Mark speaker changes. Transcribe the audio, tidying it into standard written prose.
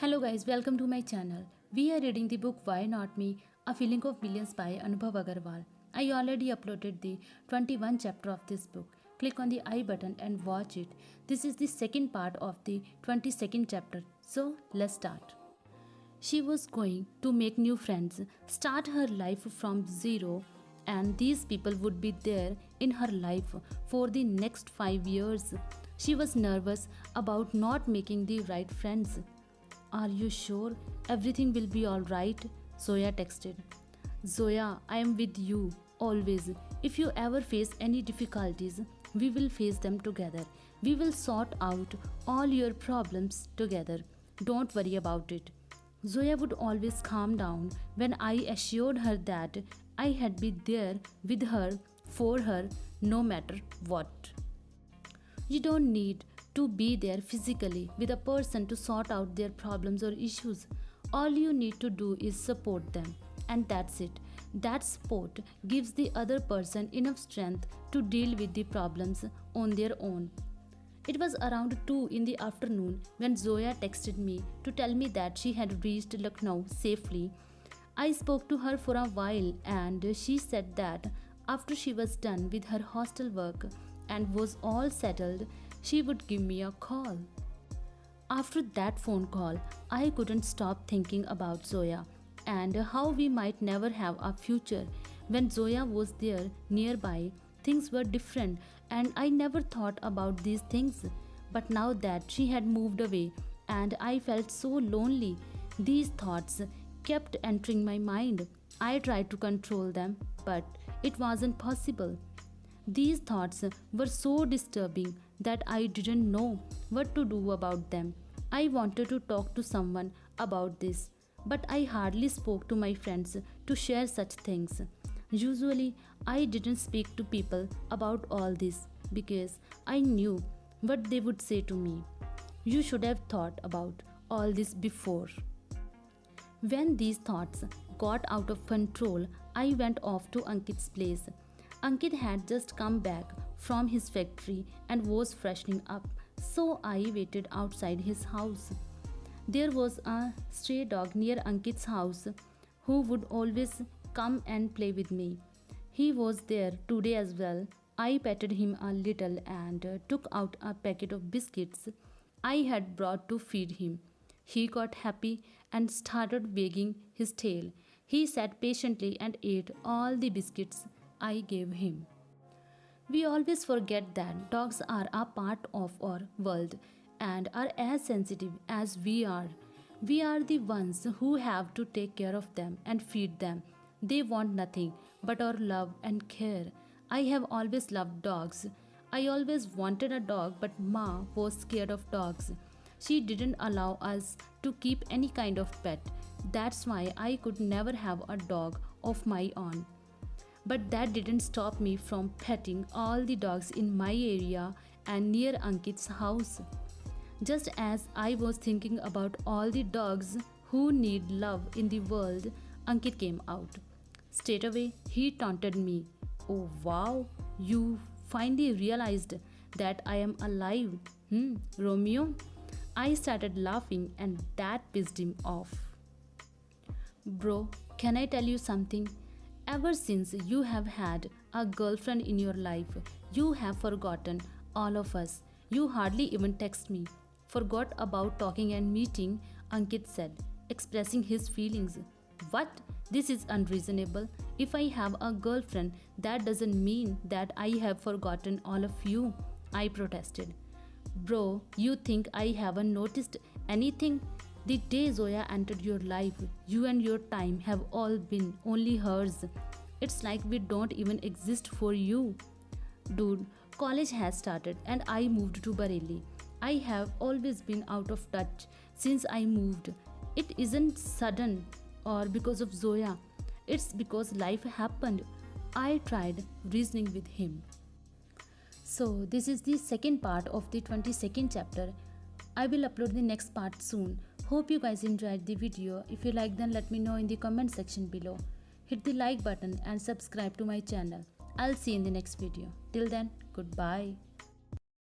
Speaker 1: Hello guys, welcome to my channel. We are reading the book Why Not Me? A Feeling of Millions by Anubhav Agarwal. I already uploaded the 21 chapter of this book. Click on the I button and watch it. This is the second part of the 22nd chapter. So let's start. She was going to make new friends, start her life from zero, and these people would be there in her life for the next 5 years. She was nervous about not making the right friends. Are you sure everything will be alright? Zoya texted. Zoya, I am with you always. If you ever face any difficulties, we will face them together. We will sort out all your problems together. Don't worry about it. Zoya would always calm down when I assured her that I had been there with her, for her, no matter what. You don't need to be there physically with a person to sort out their problems or issues. All you need to do is support them, and that's it. That support gives the other person enough strength to deal with the problems on their own. It was around 2 in the afternoon when Zoya texted me to tell me that she had reached Lucknow safely. I spoke to her for a while and she said that after she was done with her hostel work and was all settled, she would give me a call. After that phone call, I couldn't stop thinking about Zoya and how we might never have a future. When Zoya was there nearby, things were different and I never thought about these things. But now that she had moved away and I felt so lonely, these thoughts kept entering my mind. I tried to control them, but it wasn't possible. These thoughts were so disturbing that I didn't know what to do about them. I wanted to talk to someone about this, but I hardly spoke to my friends to share such things. Usually, I didn't speak to people about all this because I knew what they would say to me. You should have thought about all this before. When these thoughts got out of control, I went off to Ankit's place. Ankit had just come back from his factory and was freshening up, so I waited outside his house. There was a stray dog near Ankit's house who would always come and play with me. He was there today as well. I petted him a little and took out a packet of biscuits I had brought to feed him. He got happy and started wagging his tail. He sat patiently and ate all the biscuits I gave him. We always forget that dogs are a part of our world and are as sensitive as we are. We are the ones who have to take care of them and feed them. They want nothing but our love and care. I have always loved dogs. I always wanted a dog, but Ma was scared of dogs. She didn't allow us to keep any kind of pet. That's why I could never have a dog of my own. But that didn't stop me from petting all the dogs in my area and near Ankit's house. Just as I was thinking about all the dogs who need love in the world, Ankit came out. Straight away, he taunted me. Oh wow, you finally realized that I am alive, Romeo? I started laughing and that pissed him off. Bro, can I tell you something? Ever since you have had a girlfriend in your life, you have forgotten all of us. You hardly even text me. Forgot about talking and meeting, Ankit said, expressing his feelings. What? This is unreasonable. If I have a girlfriend, that doesn't mean that I have forgotten all of you, I protested. Bro, you think I haven't noticed anything? The day Zoya entered your life, you and your time have all been only hers. It's like we don't even exist for you. Dude, college has started and I moved to Bareilly. I have always been out of touch since I moved. It isn't sudden or because of Zoya. It's because life happened. I tried reasoning with him. So this is the second part of the 22nd chapter. I will upload the next part soon. Hope you guys enjoyed the video. If you like, then let me know in the comment section below. Hit the like button and subscribe to my channel. I'll see you in the next video. Till then, goodbye.